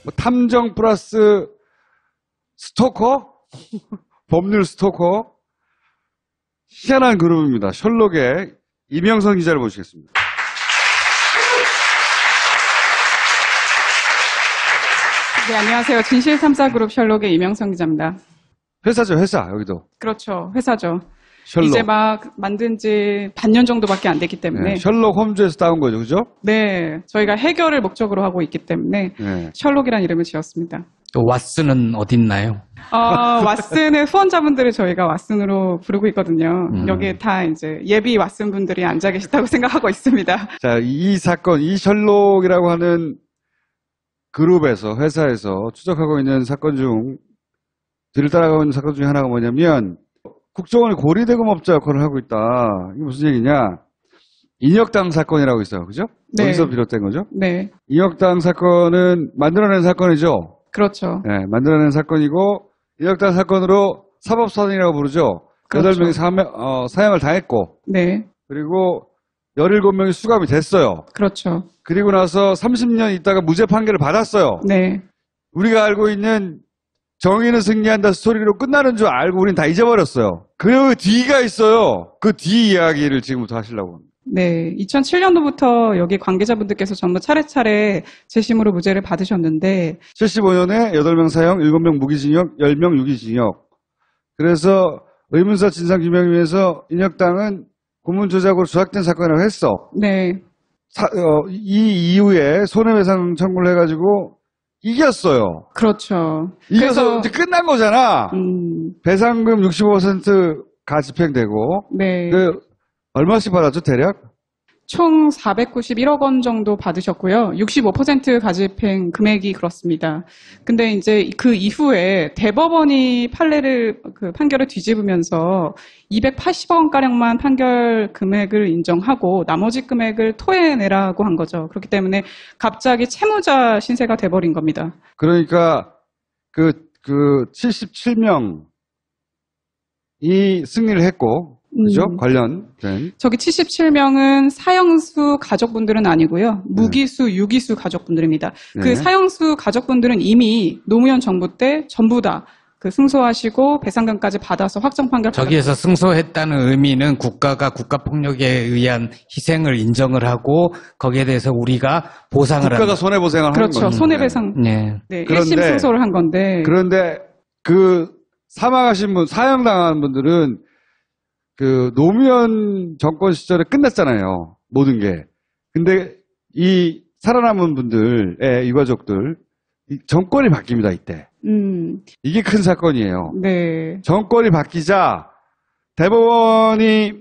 뭐 탐정 플러스 스토커? 법률 스토커? 희한한 그룹입니다. 셜록의 이명선 기자를 모시겠습니다. 네, 안녕하세요. 진실탐사그룹 셜록의 이명선 기자입니다. 회사죠, 회사, 여기도. 그렇죠. 회사죠. 셜록. 이제 막 만든 지 반년 정도밖에 안 됐기 때문에. 네, 셜록 홈즈에서 따온 거죠, 그죠? 네. 저희가 해결을 목적으로 하고 있기 때문에 네. 셜록이라는 이름을 지었습니다. 또 왓슨은 어딨나요? 왓슨의 후원자분들을 저희가 왓슨으로 부르고 있거든요. 여기에 다 이제 예비 왓슨 분들이 앉아 계시다고 생각하고 있습니다. 자, 이 사건, 이 셜록이라고 하는 그룹에서, 회사에서 추적하고 있는 사건 중, 뒤를 따라가고 있는 사건 중에 하나가 뭐냐면, 국정원이 고리대금업자 역할을 하고 있다. 이게 무슨 얘기냐? 인혁당 사건이라고 있어요. 그죠? 네. 어디서 비롯된 거죠? 네. 인혁당 사건은 만들어낸 사건이죠? 그렇죠. 네, 만들어낸 사건이고, 인혁당 사건으로 사법사건이라고 부르죠? 그렇죠. 8명이 사형을 당했고, 네. 그리고 17명이 수감이 됐어요. 그렇죠. 그리고 나서 30년 있다가 무죄 판결을 받았어요. 네. 우리가 알고 있는 정의는 승리한다 스토리로 끝나는 줄 알고 우린 다 잊어버렸어요. 그 뒤가 있어요. 그 뒤 이야기를 지금부터 하시려고 합니다. 네, 2007년도부터 여기 관계자분들께서 전부 차례차례 재심으로 무죄를 받으셨는데 75년에 8명 사형, 7명 무기징역, 10명 유기징역. 그래서 의문사 진상규명을 위해서 인혁당은 고문조작으로 조작된 사건이라고 했어. 네, 이 이후에 손해배상 청구를 해가지고 이겼어요. 그렇죠. 이겨서 이제 끝난 거잖아. 배상금 65%가 집행되고. 네, 얼마씩 받았죠, 대략? 총 491억 원 정도 받으셨고요. 65% 가집행 금액이 그렇습니다. 근데 이제 그 이후에 대법원이 판결을 뒤집으면서 280억 원가량만 판결 금액을 인정하고 나머지 금액을 토해내라고 한 거죠. 그렇기 때문에 갑자기 채무자 신세가 돼버린 겁니다. 그러니까 그 77명이 승리를 했고, 그죠? 관련된. 저기 77명은 사형수 가족분들은 아니고요. 무기수, 유기수 가족분들입니다. 네. 그 사형수 가족분들은 이미 노무현 정부 때 전부 다 승소하시고 배상금까지 받아서 확정 판결 저기에서 승소했다는 의미는 국가가 국가폭력에 의한 희생을 인정을 하고 거기에 대해서 우리가 보상을 국가가 손해보상을 하는 거죠. 그렇죠. 손해배상. 네. 네, 1심 승소를 한 건데. 그런데 그 사망하신 분, 사형당한 분들은 그 노무현 정권 시절에 끝났잖아요. 모든 게. 근데 이 살아남은 분들의 유가족들 정권이 바뀝니다. 이때. 이게 큰 사건이에요. 네. 정권이 바뀌자 대법원이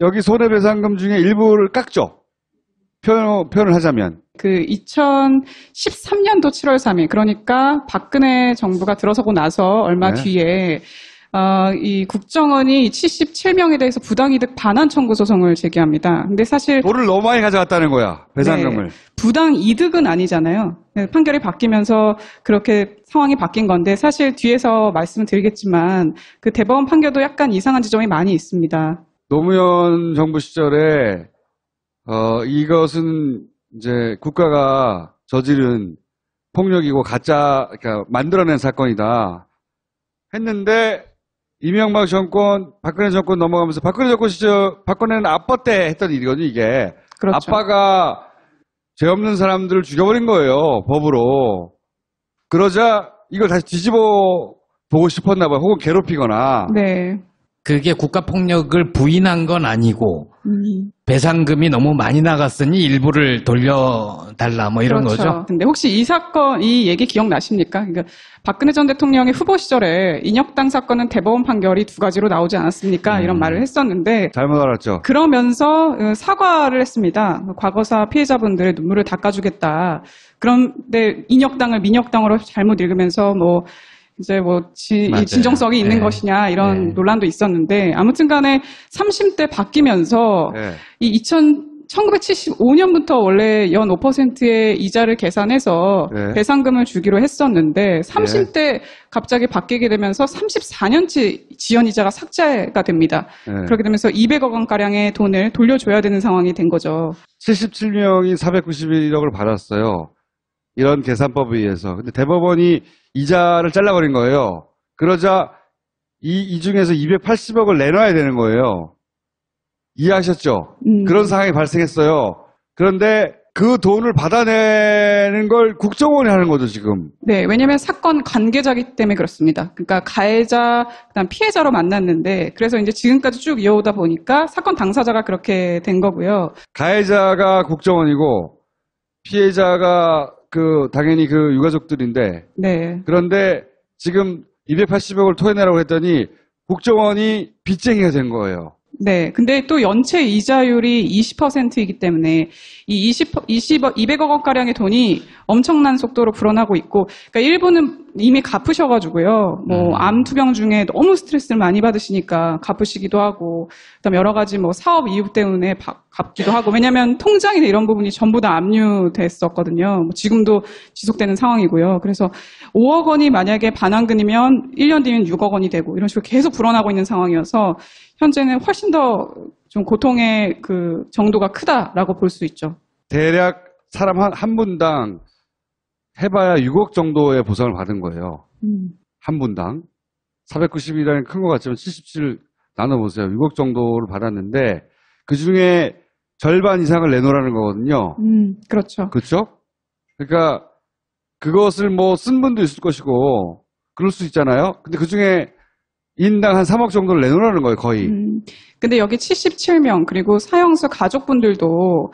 여기 손해배상금 중에 일부를 깎죠. 표현을 하자면. 그 2013년도 7월 3일 그러니까 박근혜 정부가 들어서고 나서 얼마 네. 뒤에 이 국정원이 77명에 대해서 부당이득 반환 청구 소송을 제기합니다. 근데 사실 돈을 너무 많이 가져갔다는 거야. 배상금을. 네, 부당이득은 아니잖아요. 네, 판결이 바뀌면서 그렇게 상황이 바뀐 건데 사실 뒤에서 말씀을 드리겠지만 그 대법원 판결도 약간 이상한 지점이 많이 있습니다. 노무현 정부 시절에 이것은 이제 국가가 저지른 폭력이고 그러니까 만들어낸 사건이다 했는데 이명박 정권, 박근혜 정권 넘어가면서 박근혜 정권 시절 박근혜는 아빠 때 했던 일이거든요. 이게 그렇죠. 아빠가 죄 없는 사람들을 죽여버린 거예요. 법으로. 그러자 이걸 다시 뒤집어 보고 싶었나 봐요. 혹은 괴롭히거나. 네. 그게 국가폭력을 부인한 건 아니고 배상금이 너무 많이 나갔으니 일부를 돌려달라 뭐 이런 그렇죠. 거죠. 근데 혹시 이 사건, 이 얘기 기억나십니까? 그러니까 박근혜 전 대통령의 후보 시절에 인혁당 사건은 대법원 판결이 2가지로 나오지 않았습니까? 이런 말을 했었는데 잘못 알았죠. 그러면서 사과를 했습니다. 과거사 피해자분들의 눈물을 닦아주겠다. 그런데 인혁당을 민혁당으로 잘못 읽으면서 이제 이 진정성이 있는 네. 것이냐 이런 네. 논란도 있었는데 아무튼 간에 30대 바뀌면서 네. 이 1975년부터 원래 연 5%의 이자를 계산해서 네. 배상금을 주기로 했었는데 30대 갑자기 바뀌게 되면서 34년치 지연 이자가 삭제가 됩니다. 네. 그렇게 되면서 200억 원가량의 돈을 돌려줘야 되는 상황이 된 거죠. 77명이 491억을 받았어요. 이런 계산법에 의해서. 근데 대법원이 이자를 잘라버린 거예요. 그러자 이 중에서 280억을 내놔야 되는 거예요. 이해하셨죠? 그런 상황이 발생했어요. 그런데 그 돈을 받아내는 걸 국정원이 하는 거죠, 지금. 네, 왜냐면 사건 관계자이기 때문에 그렇습니다. 그러니까 가해자, 그다음 피해자로 만났는데, 그래서 이제 지금까지 쭉 이어오다 보니까 사건 당사자가 그렇게 된 거고요. 가해자가 국정원이고 피해자가 당연히 그 유가족들인데. 네. 그런데 지금 280억을 토해내라고 했더니 국정원이 빚쟁이가 된 거예요. 네. 근데 또 연체 이자율이 20%이기 때문에 이 200억 원가량의 돈이 엄청난 속도로 불어나고 있고, 그러니까 일부는 이미 갚으셔가지고요. 뭐, 암 투병 중에 너무 스트레스를 많이 받으시니까 갚으시기도 하고, 그다음 여러 가지 뭐 사업 이유 때문에 갚기도 하고, 왜냐면 통장이나 이런 부분이 전부 다 압류됐었거든요. 뭐 지금도 지속되는 상황이고요. 그래서 5억 원이 만약에 반환금이면 1년 뒤면 6억 원이 되고, 이런 식으로 계속 불어나고 있는 상황이어서, 현재는 훨씬 더 좀 고통의 그 정도가 크다라고 볼 수 있죠. 대략 사람 한 분당 해봐야 6억 정도의 보상을 받은 거예요. 한 분당. 490이라는 큰 것 같지만 77 나눠보세요. 6억 정도를 받았는데 그 중에 절반 이상을 내놓으라는 거거든요. 그렇죠. 그렇죠? 그러니까 그것을 뭐 쓴 분도 있을 것이고 그럴 수 있잖아요. 근데 그 중에 인당 한 3억 정도를 내놓으라는 거예요, 거의. 근데 여기 77명, 그리고 사형수 가족분들도,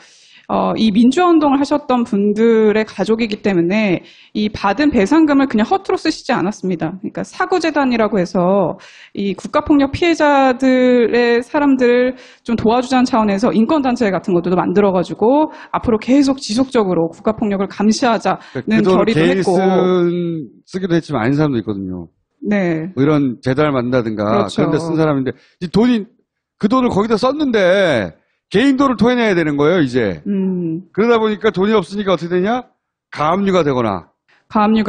이 민주화운동을 하셨던 분들의 가족이기 때문에 이 받은 배상금을 그냥 허투루 쓰시지 않았습니다. 그러니까 사구재단이라고 해서 이 국가폭력 피해자들의 사람들을 좀 도와주자는 차원에서 인권단체 같은 것도 만들어가지고 앞으로 계속 지속적으로 국가폭력을 감시하자는 그 돈을 결의도 개인이 했고. 쓰기도 했지만 아닌 사람도 있거든요. 네. 뭐 이런 재단을 만든다든가 그렇죠. 그런 데 쓴 사람인데 이 그 돈을 거기다 썼는데 개인 돈을 토해내야 되는 거예요, 이제. 그러다 보니까 돈이 없으니까 어떻게 되냐? 가압류가 되거나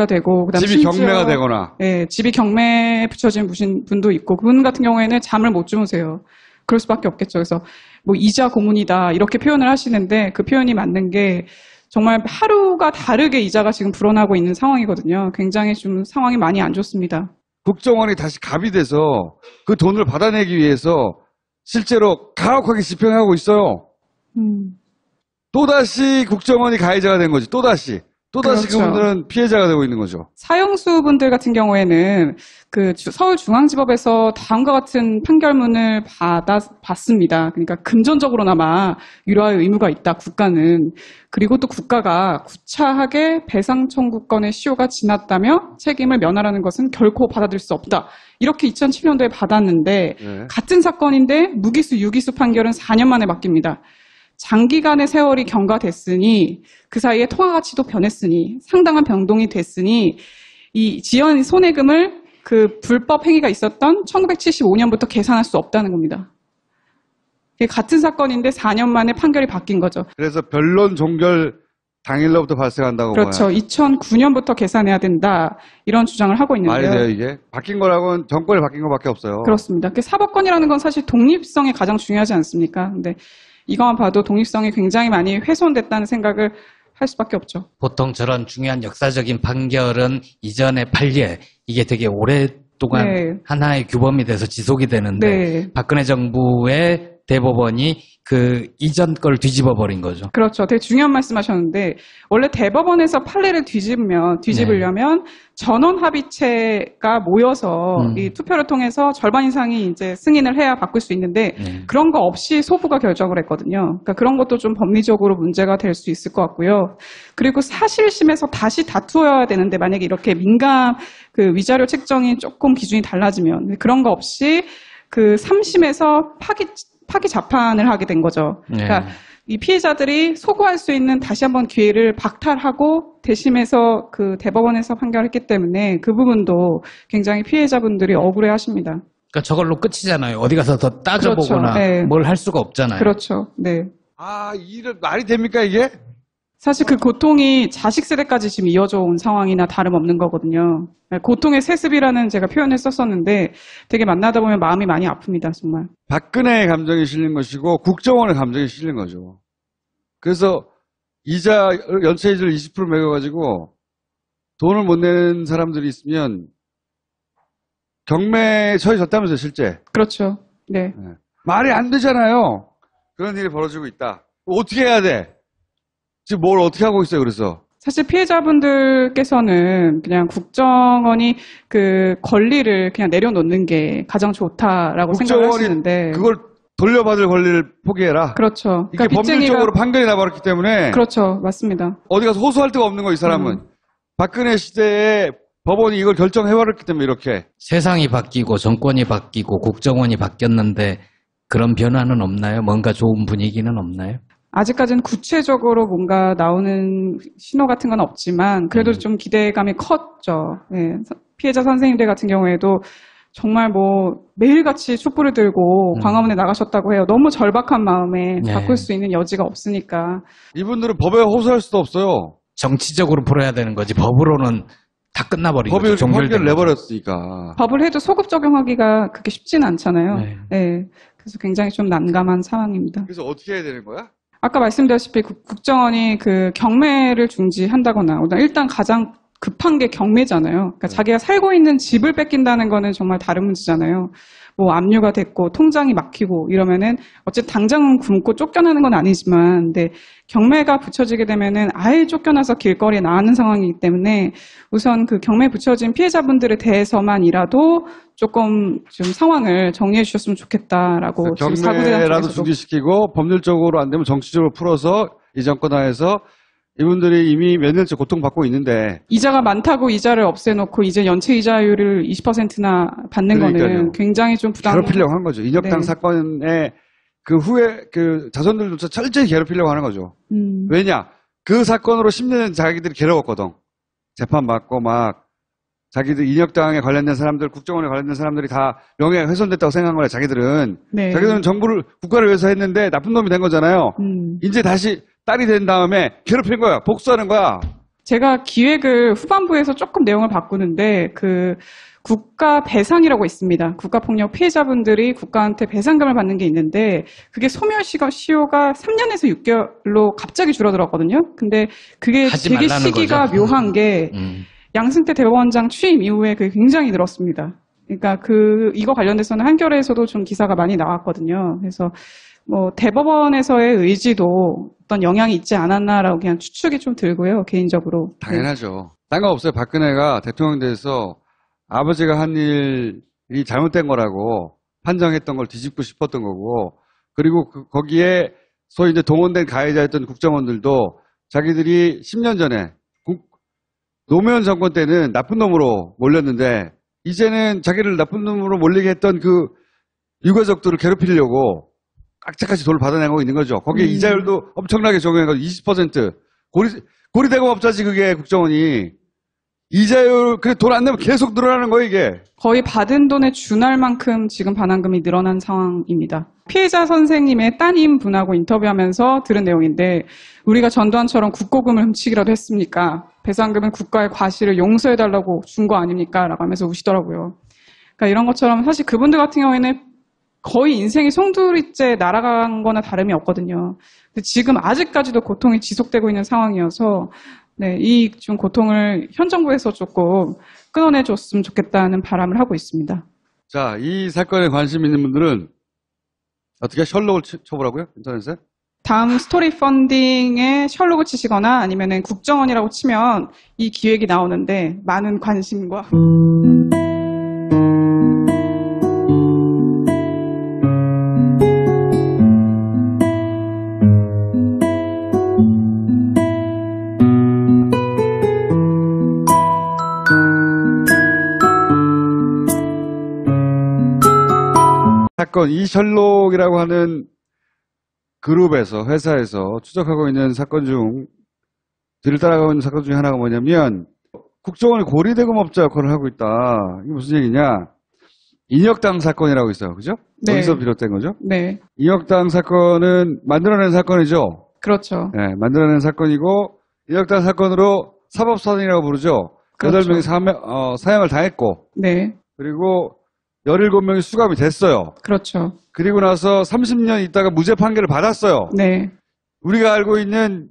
되고, 그다음 집이 경매가 되거나. 네, 집이 경매에 붙여진 분도 있고, 그분 같은 경우에는 잠을 못 주무세요. 그럴 수밖에 없겠죠. 그래서 뭐 이자 고문이다 이렇게 표현을 하시는데 그 표현이 맞는 게 정말 하루가 다르게 이자가 지금 불어나고 있는 상황이거든요. 굉장히 좀 상황이 많이 안 좋습니다. 국정원이 다시 갑이 돼서 그 돈을 받아내기 위해서 실제로 가혹하게 집행하고 있어요. 또다시 국정원이 가해자가 된 거지. 또다시 그렇죠. 그분들은 피해자가 되고 있는 거죠. 사형수분들 같은 경우에는 그 서울중앙지법에서 다음과 같은 판결문을 받습니다. 그러니까 금전적으로나마 유료할 의무가 있다, 국가는. 그리고 또 국가가 구차하게 배상 청구권의 시효가 지났다며 책임을 면하라는 것은 결코 받아들일 수 없다. 이렇게 2007년도에 받았는데 네. 같은 사건인데 무기수, 유기수 판결은 4년 만에 바뀝니다. 장기간의 세월이 경과됐으니 그 사이에 통화 가치도 변했으니 상당한 변동이 됐으니 이 지연 손해금을 그 불법 행위가 있었던 1975년부터 계산할 수 없다는 겁니다. 같은 사건인데 4년 만에 판결이 바뀐 거죠. 그래서 변론 종결 당일로부터 발생한다고 그렇죠. 봐요. 2009년부터 계산해야 된다. 이런 주장을 하고 있는데요. 말이 돼요, 이게? 바뀐 거라고는 정권이 바뀐 것밖에 없어요. 그렇습니다. 사법권이라는 건 사실 독립성이 가장 중요하지 않습니까? 근데 이거만 봐도 독립성이 굉장히 많이 훼손됐다는 생각을 할 수밖에 없죠. 보통 저런 중요한 역사적인 판결은 이전의 판례, 이게 되게 오랫동안 네. 하나의 규범이 돼서 지속이 되는데 네. 박근혜 정부의 대법원이 그 이전 걸 뒤집어 버린 거죠. 그렇죠. 되게 중요한 말씀하셨는데 원래 대법원에서 판례를 뒤집으려면 전원 합의체가 모여서 이 투표를 통해서 절반 이상이 이제 승인을 해야 바꿀 수 있는데 그런 거 없이 소부가 결정을 했거든요. 그러니까 그런 것도 좀 법리적으로 문제가 될 수 있을 것 같고요. 그리고 사실심에서 다시 다투어야 되는데 만약에 이렇게 민감 그 위자료 책정이 조금 기준이 달라지면 그런 거 없이 그 3심에서 파기 재판을 하게 된 거죠. 그러니까 이 피해자들이 소구할 수 있는 다시 한번 기회를 박탈하고 대심에서 그 대법원에서 판결했기 때문에 그 부분도 굉장히 피해자분들이 억울해 하십니다. 그러니까 저걸로 끝이잖아요. 어디 가서 더 따져보거나 그렇죠. 네. 뭘 할 수가 없잖아요. 그렇죠. 네. 아, 이런 말이 됩니까, 이게? 사실 그 고통이 자식 세대까지 지금 이어져 온 상황이나 다름없는 거거든요. 고통의 세습이라는 제가 표현을 썼었는데 되게 만나다 보면 마음이 많이 아픕니다, 정말. 박근혜의 감정이 실린 것이고 국정원의 감정이 실린 거죠. 그래서 연체 이자를 20% 매겨가지고 돈을 못 내는 사람들이 있으면 경매에 처해졌다면서요, 실제. 그렇죠. 네. 말이 안 되잖아요. 그런 일이 벌어지고 있다. 어떻게 해야 돼? 지금 뭘 어떻게 하고 있어요, 그래서? 사실 피해자분들께서는 그냥 국정원이 그 권리를 그냥 내려놓는 게 가장 좋다라고 생각하시는데 그걸 돌려받을 권리를 포기해라. 그렇죠. 이게 그러니까 법률적으로 판결이 나버렸기 때문에 그렇죠. 맞습니다. 어디 가서 호소할 데가 없는 거, 이 사람은. 박근혜 시대에 법원이 이걸 결정해버렸기 때문에 이렇게. 세상이 바뀌고 정권이 바뀌고 국정원이 바뀌었는데 그런 변화는 없나요? 뭔가 좋은 분위기는 없나요? 아직까지는 구체적으로 뭔가 나오는 신호 같은 건 없지만 그래도 좀 기대감이 컸죠. 네. 피해자 선생님들 같은 경우에도 정말 뭐 매일같이 촛불을 들고 광화문에 나가셨다고 해요. 너무 절박한 마음에 네. 바꿀 수 있는 여지가 없으니까. 이분들은 법에 호소할 수도 없어요. 정치적으로 풀어야 되는 거지 법으로는 다 끝나버린 법이 거죠. 이렇게 종결된 판결을 거죠. 내버렸으니까. 법을 해도 소급 적용하기가 그렇게 쉽지는 않잖아요. 네. 네. 그래서 굉장히 좀 난감한 상황입니다. 그래서 어떻게 해야 되는 거야? 아까 말씀드렸다시피 국정원이 그 경매를 중지한다거나 일단 가장 급한 게 경매잖아요. 그러니까 자기가 살고 있는 집을 뺏긴다는 거는 정말 다른 문제잖아요. 뭐 압류가 됐고 통장이 막히고 이러면은 어쨌든 당장은 굶고 쫓겨나는 건 아니지만 근데 경매가 붙여지게 되면은 아예 쫓겨나서 길거리에 나가는 상황이기 때문에 우선 그 경매 붙여진 피해자분들에 대해서만이라도 조금 좀 상황을 정리해 주셨으면 좋겠다라고 지금 사구대장 경매라도 쪽에서도 중지시키고 법률적으로 안 되면 정치적으로 풀어서 이 정권 하에서 이분들이 이미 몇 년째 고통받고 있는데 이자가 많다고 이자를 없애놓고 이제 연체 이자율을 20%나 받는 그러니까요. 거는 굉장히 좀 부담. 괴롭히려고 한 거죠. 인혁당 네. 사건의 그 후에 그 자손들조차 철저히 괴롭히려고 하는 거죠. 왜냐? 그 사건으로 10년 자기들이 괴로웠거든. 재판받고 막 자기들 인혁당에 관련된 사람들, 국정원에 관련된 사람들이 다 명예가 훼손됐다고 생각한 거야. 자기들은. 네. 자기들은 정부를 국가를 위해서 했는데 나쁜 놈이 된 거잖아요. 이제 다시 딸이 된 다음에 괴롭힌 거야. 복수하는 거야. 제가 기획을 후반부에서 조금 내용을 바꾸는데 그 국가 배상이라고 있습니다. 국가폭력 피해자분들이 국가한테 배상금을 받는 게 있는데 그게 소멸시효가 3년에서 6개월로 갑자기 줄어들었거든요. 근데 그게 하지 되게 말라는 시기가 거죠. 묘한 게 양승태 대법원장 취임 이후에 그게 굉장히 늘었습니다. 그러니까 이거 관련돼서는 한겨레에서도 좀 기사가 많이 나왔거든요. 그래서 뭐 대법원에서의 의지도 어떤 영향이 있지 않았나라고 그냥 추측이 좀 들고요, 개인적으로. 당연하죠. 딴 거 없어요. 박근혜가 대통령 돼서 아버지가 한 일이 잘못된 거라고 판정했던 걸 뒤집고 싶었던 거고, 그리고 거기에 소위 이제 동원된 가해자였던 국정원들도 자기들이 10년 전에 노무현 정권 때는 나쁜 놈으로 몰렸는데 이제는 자기를 나쁜 놈으로 몰리게 했던 그 유가족들을 괴롭히려고 깍짝같이 돈을 받아내고 있는 거죠. 거기에 이자율도 엄청나게 적용해가지고 20%. 고리대금업자지 그게 국정원이. 이자율, 그래 돈 안 내면 계속 늘어나는 거예요 이게. 거의 받은 돈에 준할 만큼 지금 반환금이 늘어난 상황입니다. 피해자 선생님의 따님 분하고 인터뷰하면서 들은 내용인데 우리가 전두환처럼 국고금을 훔치기라도 했습니까? 배상금은 국가의 과실을 용서해달라고 준 거 아닙니까? 라고 하면서 우시더라고요. 그러니까 이런 것처럼 사실 그분들 같은 경우에는 거의 인생이 송두리째 날아간 거나 다름이 없거든요. 근데 지금 아직까지도 고통이 지속되고 있는 상황이어서 네, 이 좀 고통을 현 정부에서 조금 끊어내줬으면 좋겠다는 바람을 하고 있습니다. 자, 이 사건에 관심 있는 분들은 어떻게 셜록을 쳐보라고요? 인터넷에? 다음 스토리 펀딩에 셜록을 치시거나 아니면 국정원이라고 치면 이 기획이 나오는데 많은 관심과 사건, 이 셜록이라고 하는 그룹에서, 회사에서 추적하고 있는 사건 들을 따라가고 있는 사건 중에 하나가 뭐냐면, 국정원이 고리대금업자 역할을 하고 있다. 이게 무슨 얘기냐? 인혁당 사건이라고 있어요. 그죠? 네. 어디서 비롯된 거죠? 네, 인혁당 사건은 만들어낸 사건이죠. 그렇죠. 네, 만들어낸 사건이고, 인혁당 사건으로 사법사단이라고 부르죠. 그렇죠. 8명이 사형을 당했고, 네, 그리고 17명이 수감이 됐어요. 그렇죠. 그리고 나서 30년 있다가 무죄 판결을 받았어요. 네, 우리가 알고 있는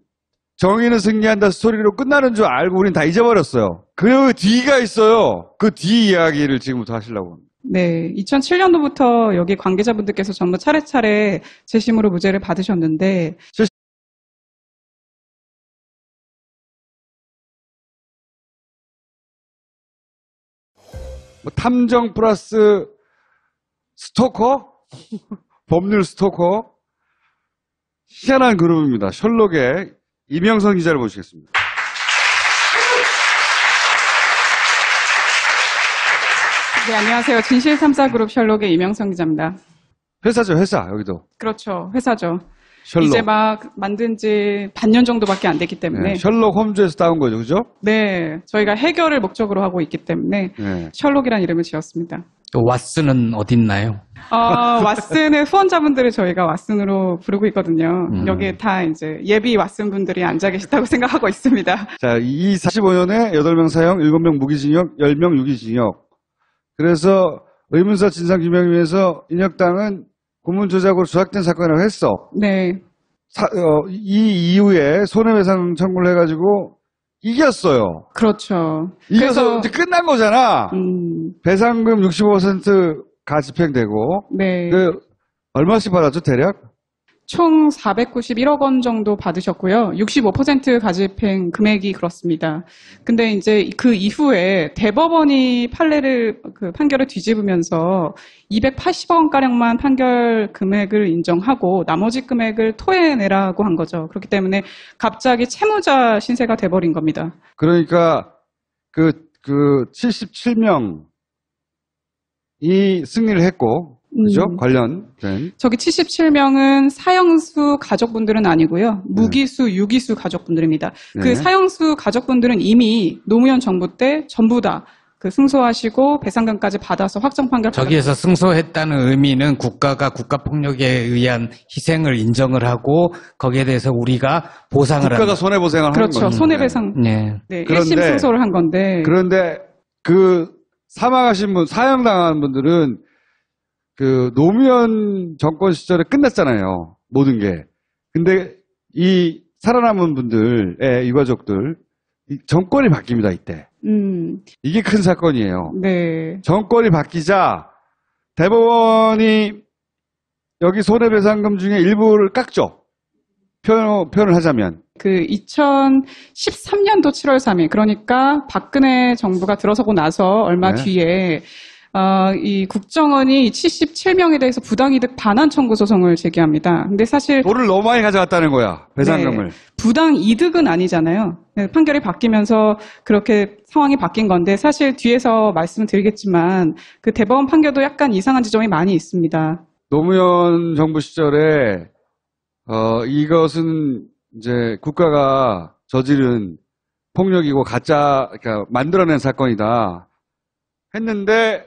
정의는 승리한다 스토리로 끝나는 줄 알고 우린 다 잊어버렸어요. 그 뒤가 있어요. 그 뒤 이야기를 지금부터 하시려고 합니다. 네, 2007년도부터 여기 관계자분들께서 전부 차례차례 재심으로 무죄를 받으셨는데 뭐 탐정 플러스 스토커? 법률 스토커? 희한한 그룹입니다. 셜록의 이명선 기자를 모시겠습니다. 네, 안녕하세요. 진실탐사그룹 셜록의 이명선 기자입니다. 회사죠, 회사, 여기도. 그렇죠. 회사죠. 셜록. 이제 막 만든 지 반년 정도밖에 안 됐기 때문에 네, 셜록 홈즈에서 따온 거죠, 그죠? 네, 저희가 해결을 목적으로 하고 있기 때문에 네. 셜록이라는 이름을 지었습니다. 또 왓슨은 어딨나요? 왓슨의 후원자분들을 저희가 왓슨으로 부르고 있거든요. 여기에 다 이제 예비 왓슨 분들이 앉아 계시다고 생각하고 있습니다. 자, 이 45년에 8명 사형, 7명 무기징역, 10명 유기징역. 그래서 의문사 진상규명위에서 인혁당은 고문 조작으로 조작된 사건이라고 했어. 네, 이 이후에 손해배상 청구를 해가지고 이겼어요. 그렇죠. 이겨서 이제 끝난 거잖아. 배상금 65%가 집행되고. 네. 얼마씩 받았죠, 대략? 총 491억 원 정도 받으셨고요. 65% 가집행 금액이 그렇습니다. 근데 이제 그 이후에 대법원이 판결을 뒤집으면서 280억 원가량만 판결 금액을 인정하고 나머지 금액을 토해내라고 한 거죠. 그렇기 때문에 갑자기 채무자 신세가 돼버린 겁니다. 그러니까 그 77명이 승리를 했고, 그죠? 관련된. 저기 77명은 사형수 가족분들은 아니고요. 무기수, 유기수 가족분들입니다. 네. 그 사형수 가족분들은 이미 노무현 정부 때 전부 다 그 승소하시고 배상금까지 받아서 확정 판결 저기에서 승소했다는 의미는 국가가 국가폭력에 의한 희생을 인정을 하고 거기에 대해서 우리가 보상을 국가가 한다. 손해보상을 하는 그렇죠. 거죠. 손해배상. 네. 네, 그런데- 1심 승소를 한 건데. 그런데 그 사망하신 분, 사형당한 분들은 그 노무현 정권 시절에 끝났잖아요. 모든 게. 근데 이 살아남은 분들의 유가족들, 이 정권이 바뀝니다, 이때. 이게 큰 사건이에요. 네. 정권이 바뀌자 대법원이 여기 손해배상금 중에 일부를 깎죠. 표현을 하자면. 그 2013년도 7월 3일, 그러니까 박근혜 정부가 들어서고 나서 얼마 네. 뒤에 이 국정원이 77명에 대해서 부당이득 반환 청구 소송을 제기합니다. 근데 사실 돈을 너무 많이 가져갔다는 거야. 배상금을. 네, 부당이득은 아니잖아요. 네, 판결이 바뀌면서 그렇게 상황이 바뀐 건데 사실 뒤에서 말씀을 드리겠지만 그 대법원 판결도 약간 이상한 지점이 많이 있습니다. 노무현 정부 시절에 이것은 이제 국가가 저지른 폭력이고 그러니까 만들어낸 사건이다 했는데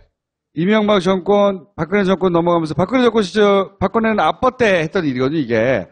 이명박 정권, 박근혜 정권 넘어가면서 박근혜 정권 시절 박근혜는 아빠 때 했던 일이거든요, 이게.